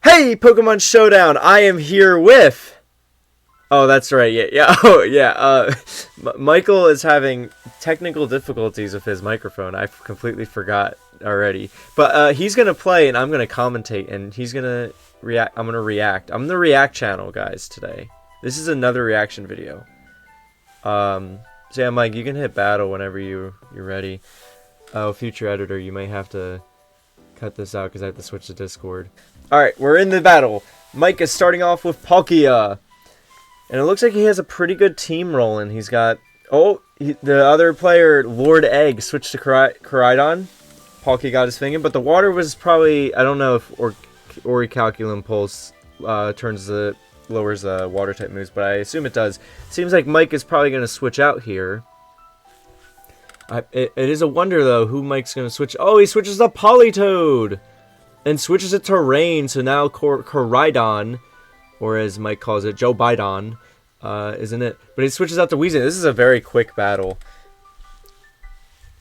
Hey, Pokemon Showdown! I am here with... Oh, that's right, yeah. Oh, yeah, Michael is having technical difficulties with his microphone. I completely forgot already. But, he's gonna play, and I'm gonna commentate, and he's gonna react. I'm gonna react. I'm the React channel, guys, today. This is another reaction video. So yeah, Mike, you can hit battle whenever you're ready. Oh, future editor, you may have to cut this out because I have to switch to Discord. Alright, we're in the battle. Mike is starting off with Palkia. And it looks like he has a pretty good team rolling. He's got... Oh, the other player, Lord Egg, switched to Koraidon. Palkia got his thing in, but the water was probably... I don't know if Orichalcum Pulse lowers the water type moves, but I assume it does. Seems like Mike is probably going to switch out here. It is a wonder, though, who Mike's going to switch. Oh, he switches to Politoed! And switches it to Rain, so now Koraidon, or as Mike calls it, Joe Biden, isn't it? But he switches out to Weezing. This is a very quick battle.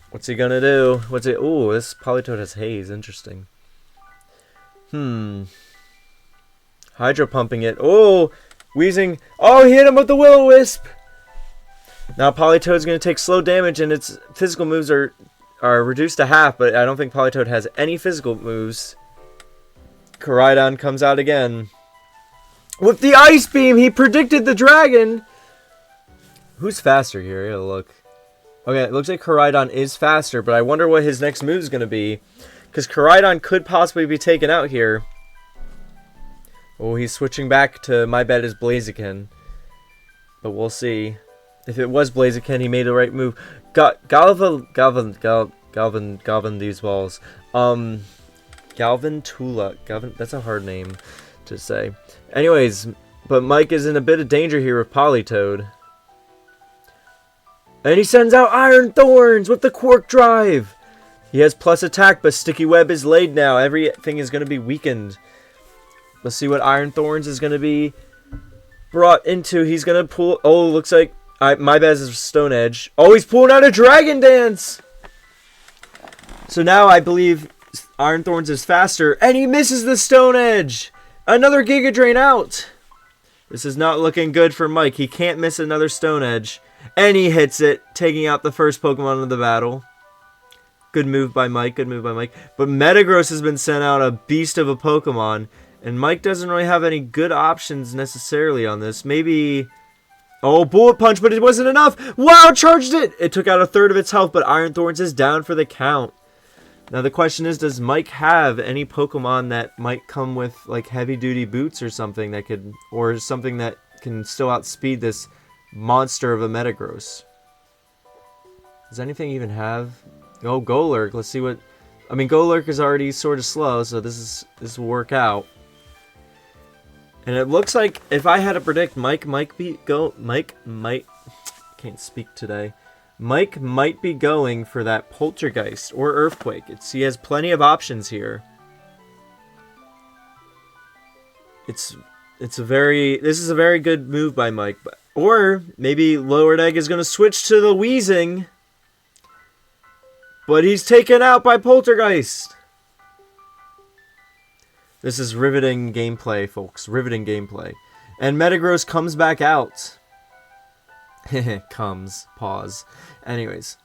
What's he gonna do? Ooh, this Politoed has Haze. Interesting. Hydro pumping it. Oh, Weezing. Oh, he hit him with the Will-O-Wisp! Now Politoed's gonna take slow damage, and its physical moves are reduced to half, but I don't think Politoed has any physical moves. Koraidon comes out again. With the Ice Beam, he predicted the dragon! Who's faster here? I gotta look. Okay, it looks like Koraidon is faster, but I wonder what his next move is gonna be. Because Koraidon could possibly be taken out here. Oh, he's switching back to my bet is Blaziken. But we'll see. If it was Blaziken, he made the right move. Galvin these balls. Galvantula. That's a hard name to say. Anyways, but Mike is in a bit of danger here with Politoed. And he sends out Iron Thorns with the Quark Drive. He has plus attack, but Sticky Web is laid now. Everything is going to be weakened. Let's see what Iron Thorns is going to be brought into. He's going to pull... Oh, looks like... my bad is Stone Edge. Oh, he's pulling out a Dragon Dance! So now I believe Iron Thorns is faster, and he misses the Stone Edge! Another Giga Drain out! This is not looking good for Mike. He can't miss another Stone Edge. And he hits it, taking out the first Pokemon of the battle. Good move by Mike, good move by Mike. But Metagross has been sent out, a beast of a Pokemon. And Mike doesn't really have any good options necessarily on this. Maybe... Oh, Bullet Punch, but it wasn't enough! Wow, charged it! It took out a third of its health, but Iron Thorns is down for the count. Now the question is, does Mike have any Pokemon that might come with like heavy-duty boots or something that could, or something that can still outspeed this monster of a Metagross? Does anything even have? Oh, Golurk. Let's see what. I mean, Golurk is already sort of slow, so this will work out. And it looks like if I had to predict, Mike might can't speak today. Mike might be going for that Poltergeist or Earthquake. He has plenty of options here. This is a very good move by Mike. Or maybe Lord Egg is going to switch to the Weezing. But he's taken out by Poltergeist. This is riveting gameplay, folks. Riveting gameplay. And Metagross comes back out. Comes. Pause. Anyways.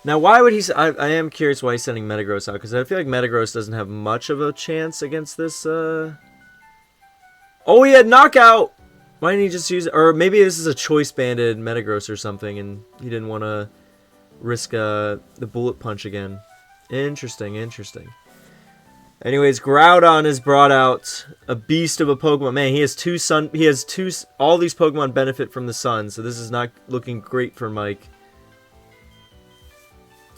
Now, why would he... I am curious why he's sending Metagross out, because I feel like Metagross doesn't have much of a chance against this, Oh, he had Knockout! Why didn't he just use... Or maybe this is a choice-banded Metagross or something, and he didn't want to risk the Bullet Punch again. Interesting, interesting. Anyways, Groudon is brought out, a beast of a Pokemon. Man, he has all these Pokemon benefit from the sun, so this is not looking great for Mike.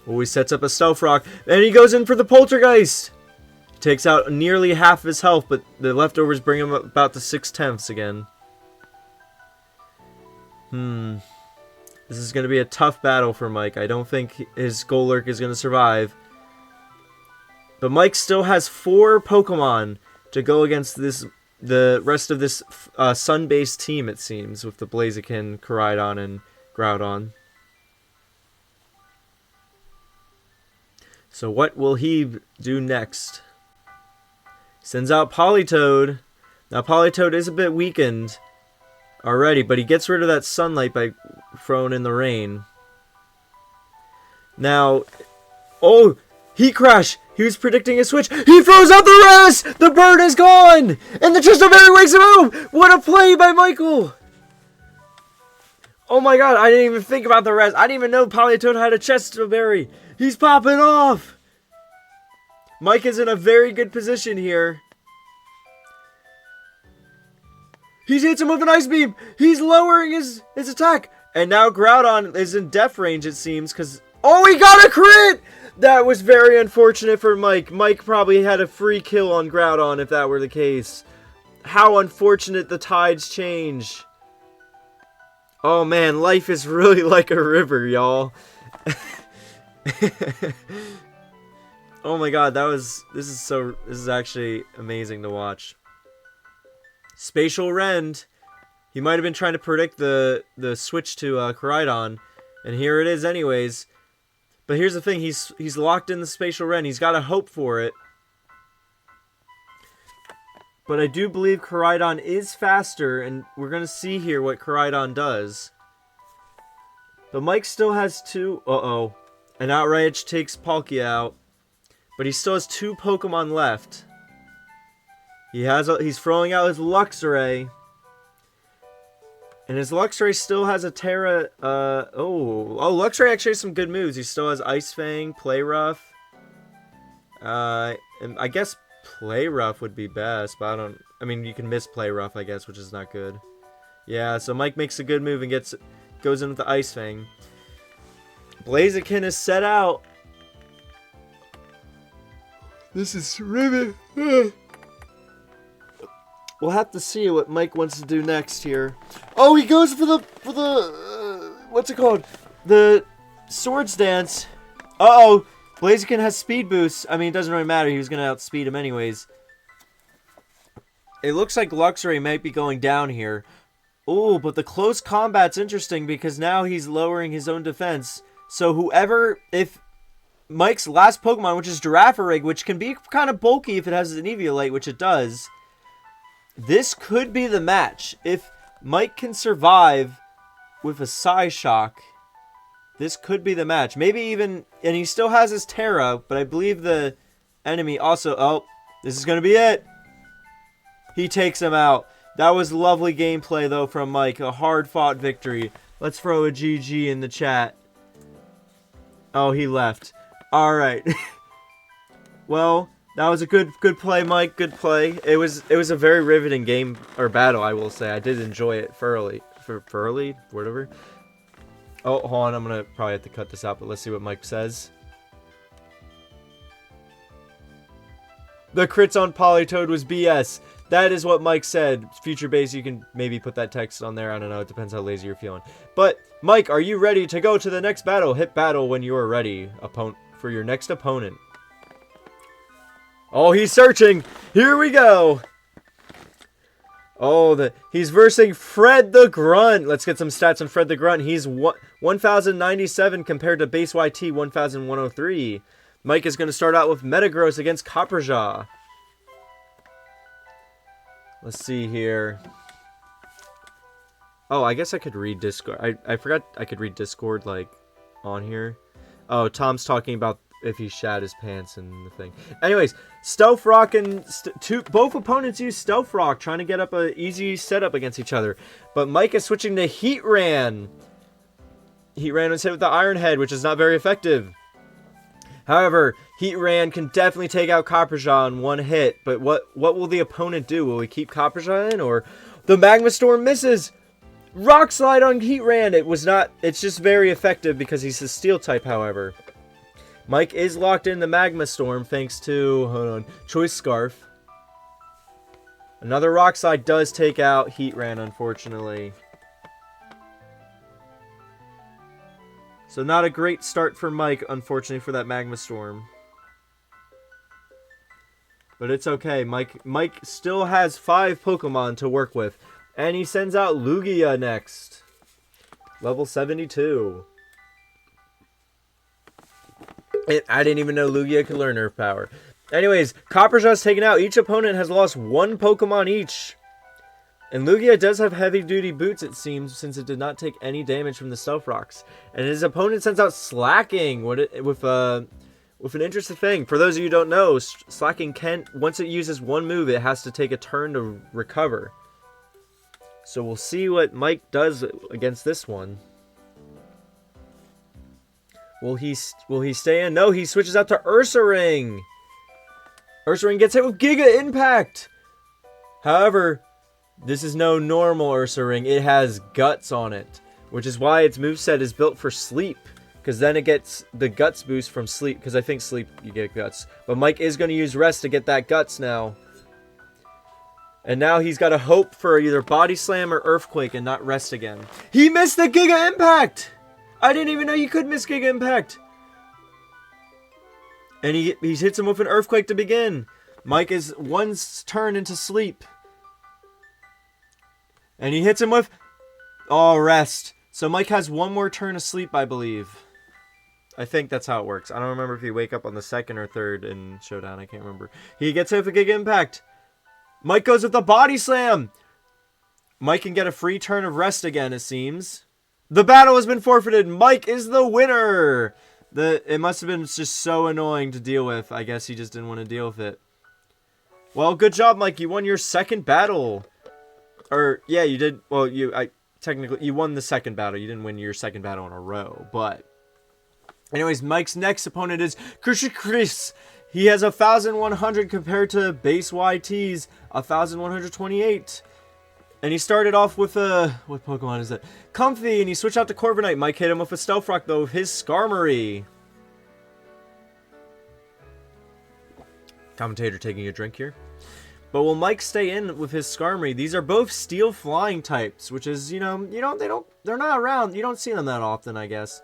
Oh, he sets up a Stealth Rock, and he goes in for the Poltergeist! Takes out nearly half of his health, but the leftovers bring him about to 6/10 again. This is going to be a tough battle for Mike. I don't think his Golurk is going to survive. But Mike still has 4 Pokemon to go against the rest of this sun-based team, it seems, with the Blaziken, Koraidon, and Groudon. So what will he do next? Sends out Politoed. Now Politoed is a bit weakened already, but he gets rid of that sunlight by throwing in the rain. Now, oh, Heat Crash! He was predicting a switch. He throws out the rest! The bird is gone! And the Chesto Berry wakes him up! What a play by Michael! Oh my god, I didn't even think about the rest. I didn't even know Politoed had a Chesto Berry. He's popping off! Mike is in a very good position here. He hits him with an Ice Beam! He's lowering his attack! And now Groudon is in death range, it seems, because... Oh, he got a crit! That was very unfortunate for Mike. Mike probably had a free kill on Groudon if that were the case. How unfortunate the tides change. Oh man, life is really like a river, y'all. Oh my god, this is actually amazing to watch. Spatial Rend. He might have been trying to predict the switch to Koraidon, and here it is anyways. But here's the thing, he's locked in the Spatial Rend. He's got to hope for it. But I do believe Koraidon is faster, and we're going to see here what Koraidon does. But Mike still has two... Uh-oh. An Outrage takes Palkia out. But he still has 2 Pokemon left. He's throwing out his Luxray. And his Luxray still has a Terra... Luxray actually has some good moves. He still has Ice Fang, Play Rough. And I guess Play Rough would be best, but I mean, you can miss Play Rough, I guess, which is not good. Yeah, so Mike makes a good move and goes in with the Ice Fang. Blaziken is set out. This is ribbon. We'll have to see what Mike wants to do next here. Oh, he goes for the what's it called? The Swords Dance. Uh-oh. Blaziken has speed boost. I mean, it doesn't really matter. He was going to outspeed him anyways. It looks like Luxray might be going down here. Oh, but the close combat's interesting because now he's lowering his own defense. So if Mike's last Pokemon, which is Girafarig, which can be kind of bulky if it has an Eviolite, which it does... This could be the match. If Mike can survive with a Psyshock, this could be the match. Maybe even... And he still has his Terra, but I believe the enemy also... Oh, this is going to be it. He takes him out. That was lovely gameplay, though, from Mike. A hard-fought victory. Let's throw a GG in the chat. Oh, he left. All right. Well... That was a good play, Mike. Good play. It was a very riveting game or battle, I will say. I did enjoy it thoroughly. Whatever. Oh, hold on. I'm gonna probably have to cut this out, but let's see what Mike says. The crits on Politoed was BS. That is what Mike said. Future base, you can maybe put that text on there. I don't know. It depends how lazy you're feeling. But Mike, are you ready to go to the next battle? Hit battle when you are ready, for your next opponent. Oh, he's searching. Here we go. Oh, he's versing Fred the Grunt. Let's get some stats on Fred the Grunt. He's 1,097 compared to base YT 1,103. Mike is going to start out with Metagross against Copperjaw. Let's see here. Oh, I guess I could read Discord. I forgot I could read Discord, like, on here. Oh, Tom's talking about if he shat his pants and the thing. Anyways, Stealth Rock and... both opponents use Stealth Rock, trying to get up an easy setup against each other. But Mike is switching to Heatran. Heatran was hit with the Iron Head, which is not very effective. However, Heatran can definitely take out Copperjaw in one hit. But what will the opponent do? Will he keep Copperjaw in? Or the Magma Storm misses! Rock Slide on Heatran! It's just very effective because he's a Steel type, however. Mike is locked in the Magma Storm thanks to, hold on, Choice Scarf. Another Rock Slide does take out Heatran, unfortunately. So not a great start for Mike, unfortunately, for that Magma Storm. But it's okay. Mike still has 5 Pokemon to work with. And he sends out Lugia next. Level 72. I didn't even know Lugia could learn Earth Power. Anyways, Copper Shot's taken out. Each opponent has lost 1 Pokemon each. And Lugia does have heavy-duty boots, it seems, since it did not take any damage from the Stealth Rocks. And his opponent sends out Slacking with an interesting thing. For those of you who don't know, Slacking can, once it uses 1 move, it has to take a turn to recover. So we'll see what Mike does against this one. Will he stay in? No, he switches out to Ursaring. Ursaring gets hit with Giga Impact. However, this is no normal Ursaring. It has Guts on it, which is why its moveset is built for Sleep. Because then it gets the Guts boost from Sleep. Because I think Sleep, you get Guts. But Mike is going to use Rest to get that Guts now. And now he's got to hope for either Body Slam or Earthquake and not Rest again. He missed the Giga Impact! I didn't even know you could miss Giga Impact. And he hits him with an Earthquake to begin. Mike is 1 turn into Sleep. And he hits him with... Oh, Rest. So Mike has 1 more turn of Sleep, I believe. I think that's how it works. I don't remember if he wake up on the 2nd or 3rd in Showdown. I can't remember. He gets hit with a Giga Impact. Mike goes with the Body Slam. Mike can get a free turn of Rest again, it seems. The battle has been forfeited. Mike is the winner. It must have been just so annoying to deal with. I guess he just didn't want to deal with it. Well, good job, Mike. You won your 2nd battle. Or, yeah, you did. Well, technically, you won the 2nd battle. You didn't win your 2nd battle in a row. But, anyways, Mike's next opponent is Chris. He has 1,100 compared to base YT's 1,128. And he started off with what Pokemon is that? Comfy, and he switched out to Corviknight. Mike hit him with a Stealth Rock, though, with his Skarmory. Commentator taking a drink here. But will Mike stay in with his Skarmory? These are both Steel Flying types, which is, they're not around. You don't see them that often, I guess.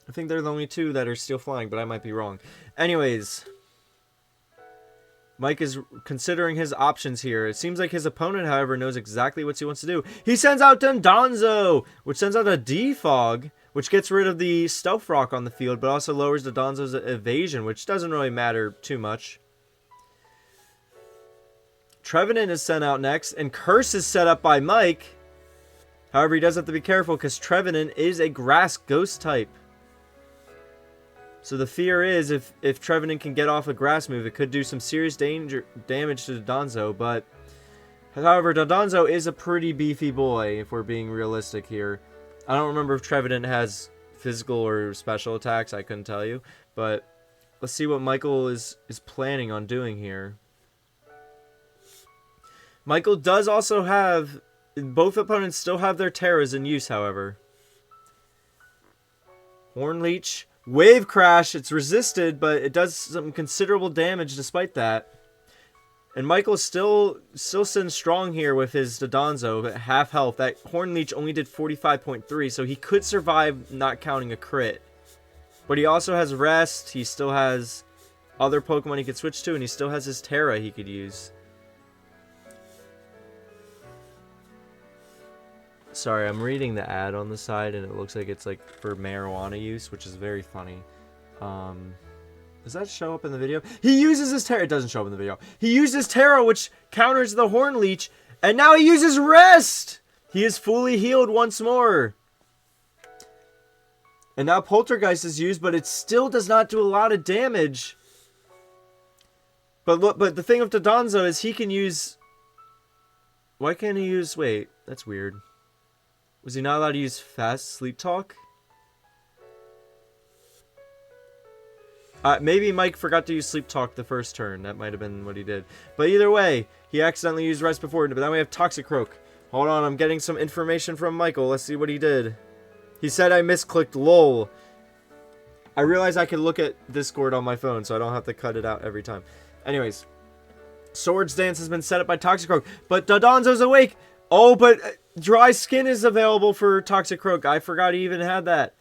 I think they're the only 2 that are Steel Flying, but I might be wrong. Anyways, Mike is considering his options here. It seems like his opponent, however, knows exactly what he wants to do. He sends out Dondozo, which sends out a Defog, which gets rid of the Stealth Rock on the field, but also lowers the Dondozo's evasion, which doesn't really matter too much. Trevenant is sent out next, and Curse is set up by Mike. However, he does have to be careful because Trevenant is a Grass Ghost type. So the fear is if Trevenant can get off a Grass move, it could do some serious damage to Dondozo. But, however, Dondozo is a pretty beefy boy, if we're being realistic here. I don't remember if Trevenant has physical or special attacks. I couldn't tell you. But let's see what Michael is planning on doing here. Michael does also have... Both opponents still have their Terras in use, however. Horn Leech. Wave Crash. It's resisted, but it does some considerable damage despite that. And Michael still sends strong here with his Dondozo at half health. That Horn Leech only did 45.3, so he could survive not counting a crit. But he also has Rest. He still has other Pokemon he could switch to, and he still has his Terra he could use. Sorry, I'm reading the ad on the side, and it looks like it's like for marijuana use, which is very funny. Does that show up in the video? He uses his Terra. It doesn't show up in the video. He uses Terra, which counters the Horn Leech, and now he uses Rest! He is fully healed once more. And now Poltergeist is used, but it still does not do a lot of damage. But look, but the thing with Dondozo is he can use... Why can't he use... Wait, that's weird. Was he not allowed to use Fast Sleep Talk? Maybe Mike forgot to use Sleep Talk the first turn. That might have been what he did. But either way, he accidentally used Rest before. But then we have Toxicroak. Hold on, I'm getting some information from Michael. Let's see what he did. He said I misclicked lol. I realize I can look at Discord on my phone, so I don't have to cut it out every time. Anyways, Swords Dance has been set up by Toxicroak. But Dondozo's awake! Oh, but Dry Skin is available for Toxicroak. I forgot he even had that.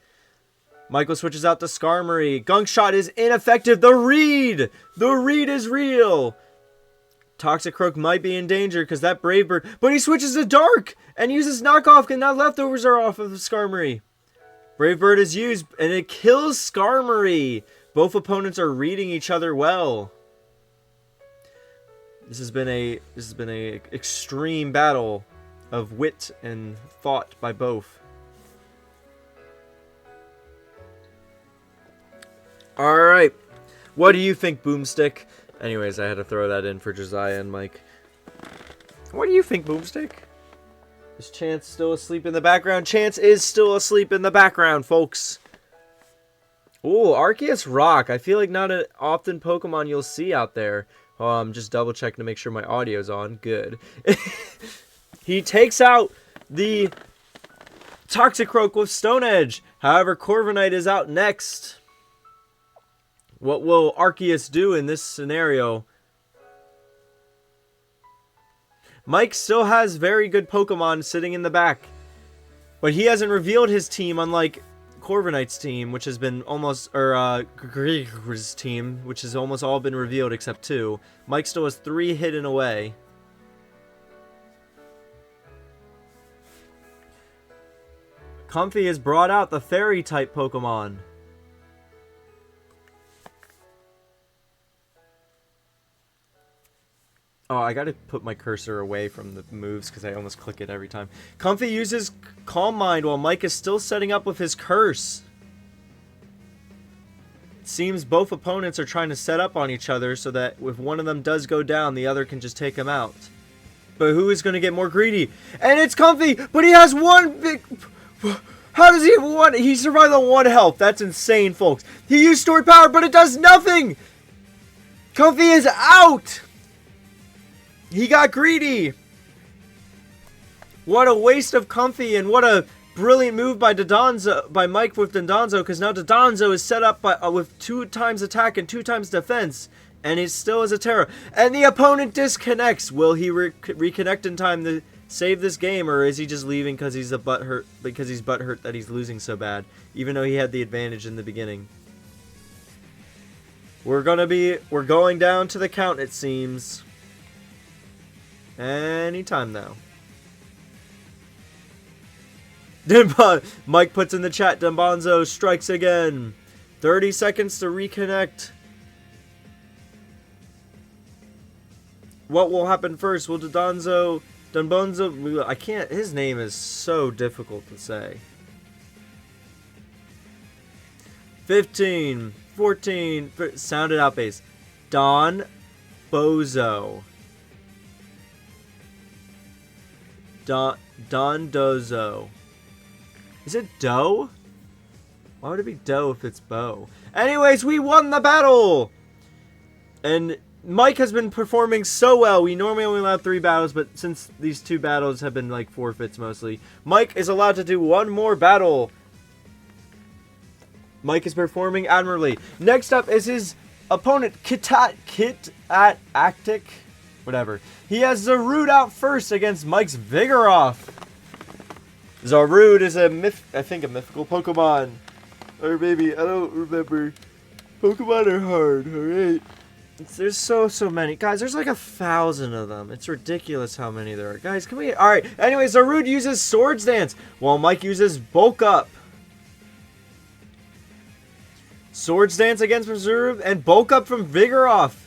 Michael switches out to Skarmory. Gunk Shot is ineffective. The Reed! The Reed is real! Toxicroak might be in danger because that Brave Bird... But he switches to Dark! And uses Knockoff, and now Leftovers are off of Skarmory. Brave Bird is used, and it kills Skarmory. Both opponents are reading each other well. This has been a extreme battle of wit and thought by both. All right, what do you think, Boomstick? Anyways, I had to throw that in for Josiah and Mike. What do you think, Boomstick? Is Chance still asleep in the background? Chance is still asleep in the background, folks. Ooh, Arceus Rock. I feel like not an often Pokemon you'll see out there. I'm just double checking to make sure my audio's on. Good. He takes out the Toxicroak with Stone Edge. However, Corviknight is out next. What will Arceus do in this scenario? Mike still has very good Pokemon sitting in the back. But he hasn't revealed his team, unlike Corviknight's team, which has been almost, or Grig's team, which has almost all been revealed except 2. Mike still has 3 hidden away. Comfy has brought out the Fairy-type Pokemon. Oh, I gotta put my cursor away from the moves because I almost click it every time. Comfy uses Calm Mind while Mike is still setting up with his curse. It seems both opponents are trying to set up on each other so that if one of them does go down, the other can just take him out. But who is going to get more greedy? And it's Comfy, but he has 1 big... How does he have 1? He survived on 1 health. That's insane, folks. He used Stored Power, but it does nothing! Comfy is out! He got greedy! What a waste of Comfy, and what a brilliant move by Mike with Dondozo, because now Dondozo is set up with 2 times attack and 2 times defense, and he still is a terror. And the opponent disconnects. Will he reconnect in time to save this game, or is he just leaving because he's butthurt that he's losing so bad, even though he had the advantage in the beginning? We're going down to the count, it seems. Anytime now. Mike puts in the chat, Dondozo strikes again. 30 seconds to reconnect. What will happen first? Will Dondozo, I can't, his name is so difficult to say. 15, 14, sound it out, base. Dondozo. Dondozo. Is it dough? Why would it be dough if it's bow? Anyways, we won the battle! And Mike has been performing so well. We normally only allow 3 battles, but since these 2 battles have been like forfeits mostly, Mike is allowed to do 1 more battle. Mike is performing admirably. Next up is his opponent, Kit-Actic. Whatever. He has Zarude out first against Mike's Vigoroth. Zarude is I think a mythical Pokemon. Or maybe, I don't remember. Pokemon are hard, alright? There's so many. Guys, there's like 1,000 of them. It's ridiculous how many there are. Guys, can we... Alright, anyways, Zarude uses Swords Dance, while Mike uses Bulk Up. Swords Dance against Zarude, and Bulk Up from Vigoroth.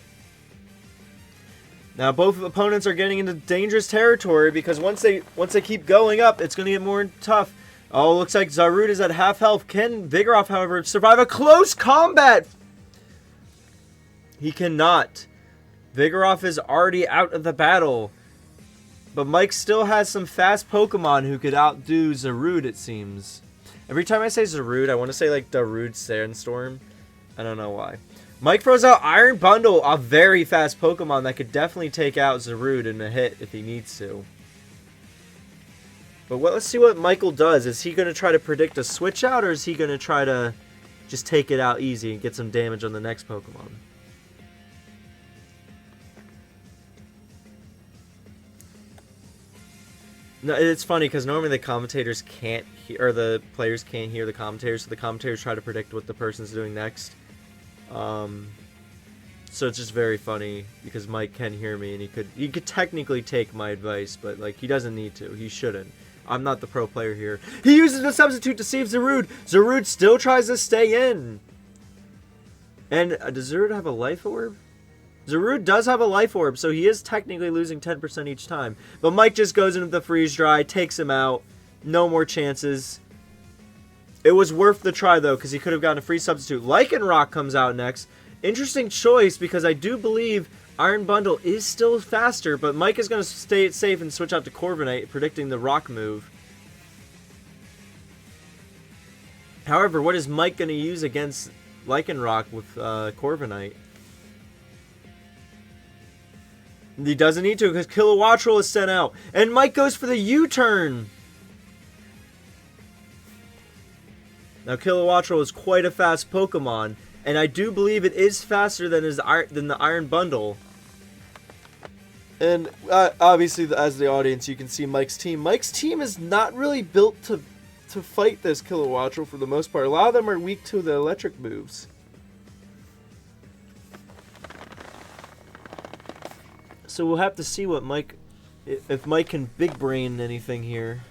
Now both opponents are getting into dangerous territory because once they keep going up, it's going to get more tough. Oh, looks like Zarude is at half health. Can Vigoroth, however, survive a close combat? He cannot. Vigoroth is already out of the battle. But Mike still has some fast Pokemon who could outdo Zarude, it seems. Every time I say Zarude, I want to say like Darude Sandstorm. I don't know why. Mike throws out Iron Bundle, a very fast Pokemon that could definitely take out Zarude in a hit if he needs to. But let's see what Michael does. Is he going to try to predict a switch out, or is he going to try to just take it out easy and get some damage on the next Pokemon? No, it's funny because normally the commentators can't hear, or the players can't hear the commentators, so the commentators try to predict what the person's doing next. So it's just very funny because Mike can hear me, and he could technically take my advice, but like he doesn't need to. He shouldn't. I'm not the pro player here. He uses the substitute to save Zarude. Zarude still tries to stay in. And does Zarude have a life orb? Zarude does have a life orb, so he is technically losing 10% each time. But Mike just goes into the freeze dry, takes him out. No more chances. It was worth the try, though, because he could have gotten a free substitute. Lycanroc comes out next. Interesting choice, because I do believe Iron Bundle is still faster, but Mike is going to stay safe and switch out to Corviknight, predicting the rock move. However, what is Mike going to use against Lycanroc with Corviknight? He doesn't need to, because Kilowattrel is sent out. And Mike goes for the U-turn. Now, Kilowattrel is quite a fast Pokemon, and I do believe it is faster than the Iron Bundle. And obviously, as the audience, you can see Mike's team. Mike's team is not really built to fight this Kilowattrel for the most part. A lot of them are weak to the electric moves. So we'll have to see what if Mike can big brain anything here.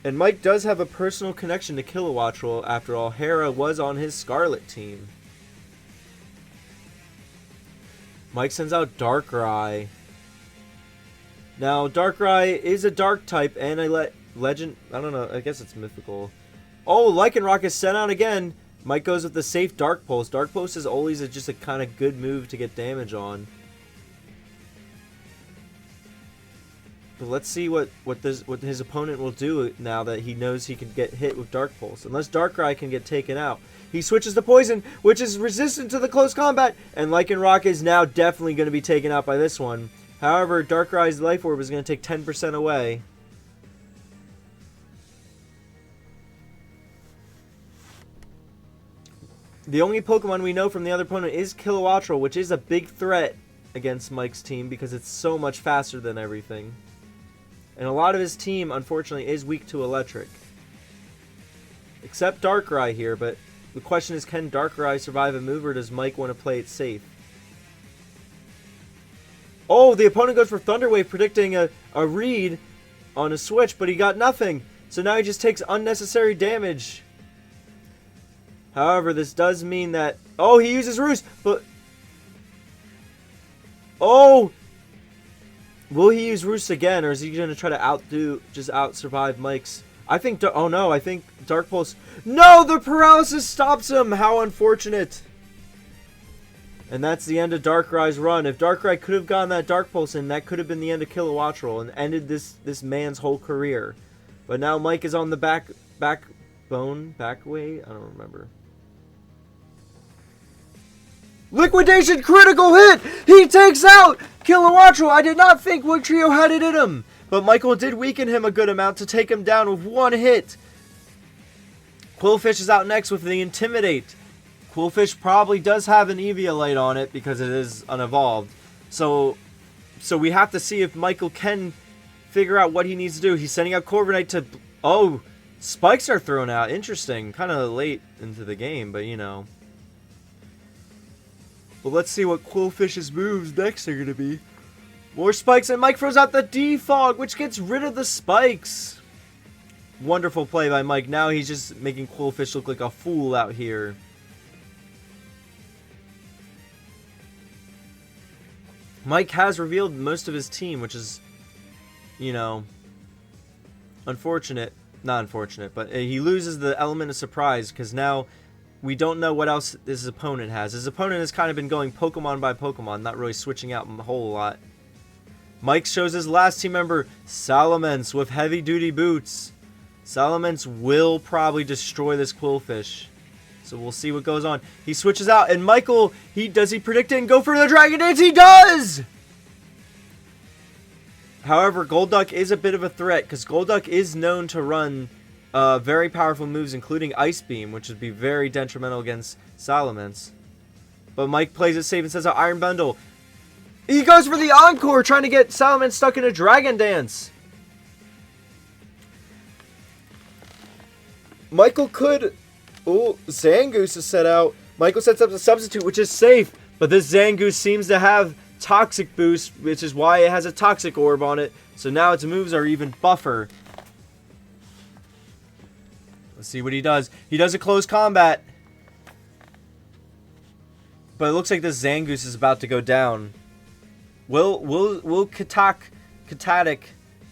And Mike does have a personal connection to Kilowattrel. After all, Hera was on his Scarlet team. Mike sends out Darkrai. Now, Darkrai is a dark type, and I don't know, I guess it's mythical. Oh, Lycanroc is sent out again. Mike goes with the safe Dark Pulse. Dark Pulse is always just a kind of good move to get damage on. But let's see what his opponent will do now that he knows he can get hit with Dark Pulse. Unless Darkrai can get taken out. He switches to Poison, which is resistant to the close combat. And Lycanroc is now definitely going to be taken out by this one. However, Darkrai's Life Orb is going to take 10% away. The only Pokemon we know from the other opponent is Kilowattrel, which is a big threat against Mike's team because it's so much faster than everything. And a lot of his team, unfortunately, is weak to electric. Except Darkrai here, but the question is, can Darkrai survive a move, or does Mike want to play it safe? Oh, the opponent goes for Thunder Wave, predicting a read on a switch, but he got nothing. So now he just takes unnecessary damage. However, this does mean that... Oh, he uses Roost, but... Oh! Will he use Roost again, or is he going to try to out-survive Mike's... I think... Oh, no, I think Dark Pulse... No! The paralysis stops him! How unfortunate! And that's the end of Darkrai's run. If Darkrai could have gotten that Dark Pulse in, that could have been the end of Kilowattrel and ended this man's whole career. But now Mike is on the back way? I don't remember. Liquidation critical hit! He takes out Kilowattrel! I did not think Wugtrio had it in him! But Michael did weaken him a good amount to take him down with one hit. Quillfish is out next with the Intimidate. Quillfish probably does have an Eviolite on it because it is unevolved. So we have to see if Michael can figure out what he needs to do. He's sending out Corviknight to... Oh, spikes are thrown out. Interesting. Kind of late into the game, but you know. Well, let's see what Quillfish's moves next are going to be. More spikes, and Mike throws out the Defog, which gets rid of the spikes. Wonderful play by Mike. Now he's just making Quillfish look like a fool out here. Mike has revealed most of his team, which is, you know, unfortunate. Not unfortunate, but he loses the element of surprise because now we don't know what else his opponent has. His opponent has kind of been going Pokemon by Pokemon, not really switching out a whole lot. Mike shows his last team member, Salamence, with heavy-duty boots. Salamence will probably destroy this Quillfish. So we'll see what goes on. He switches out, and Michael, does he predict it and go for the Dragon Dance? He does! However, Golduck is a bit of a threat, because Golduck is known to run very powerful moves, including Ice Beam, which would be very detrimental against Salamence. But Mike plays it safe and says Iron Bundle. He goes for the Encore, trying to get Salamence stuck in a Dragon Dance. Michael could... Oh, Zangoose is set out. Michael sets up a substitute, which is safe. But this Zangoose seems to have Toxic boost, which is why it has a toxic orb on it. So now its moves are even buffer. Let's see what he does. He does a close combat. But it looks like this Zangoose is about to go down. Will Katatic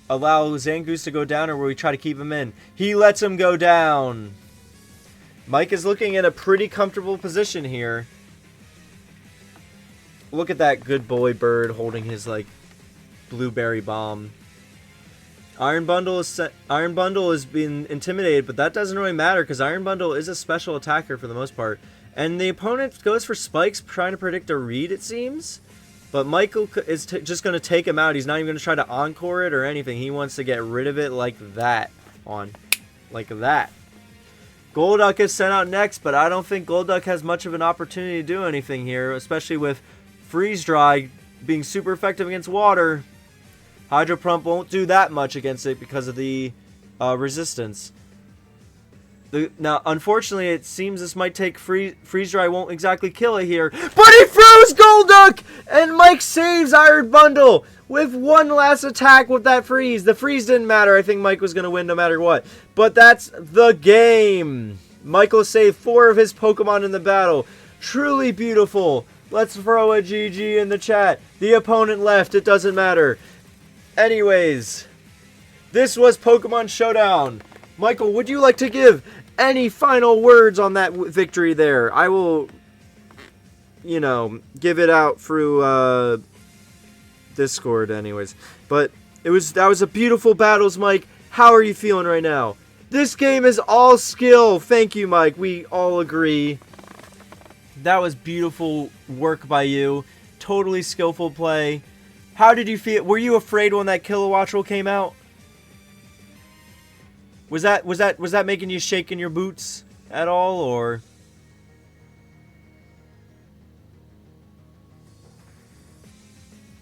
allow Zangoose to go down, or will we try to keep him in? He lets him go down. Mike is looking in a pretty comfortable position here. Look at that good boy bird holding his, like, blueberry bomb. Iron Bundle is being intimidated, but that doesn't really matter because Iron Bundle is a special attacker for the most part. And the opponent goes for spikes, trying to predict a read, it seems. But Michael is just going to take him out. He's not even going to try to encore it or anything. He wants to get rid of it like that. Like that. Golduck is sent out next, but I don't think Golduck has much of an opportunity to do anything here, especially with Freeze Dry being super effective against water. Hydro Pump won't do that much against it because of the resistance. Now, unfortunately, it seems this might take Freeze Dry won't exactly kill it here. But he froze Golduck! And Mike saves Iron Bundle with one last attack with that freeze. The freeze didn't matter. I think Mike was going to win no matter what. But that's the game. Michael saved 4 of his Pokemon in the battle. Truly beautiful. Let's throw a GG in the chat. The opponent left. It doesn't matter. Anyways, this was Pokemon Showdown. Michael, would you like to give any final words on that victory there? I will, you know, give it out through Discord anyways. But that was a beautiful battles, Mike. How are you feeling right now? This game is all skill. Thank you, Mike. We all agree. That was beautiful work by you. Totally skillful play. How did you feel? Were you afraid when that Kilowattrel came out? Was that making you shake in your boots at all, or?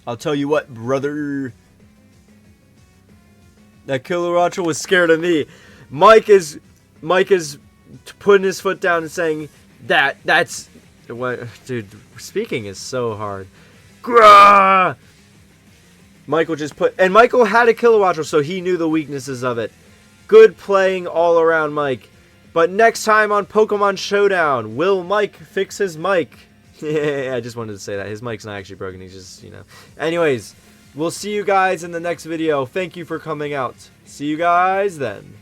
I'll tell you what, brother. That Kilowattrel was scared of me. Mike is putting his foot down and saying that's what, dude. Speaking is so hard. Grah! Michael had a Kilowattrel, so he knew the weaknesses of it. Good playing all around, Mike. But next time on Pokemon Showdown, will Mike fix his mic? I just wanted to say that. His mic's not actually broken. He's just, you know. Anyways, we'll see you guys in the next video. Thank you for coming out. See you guys then.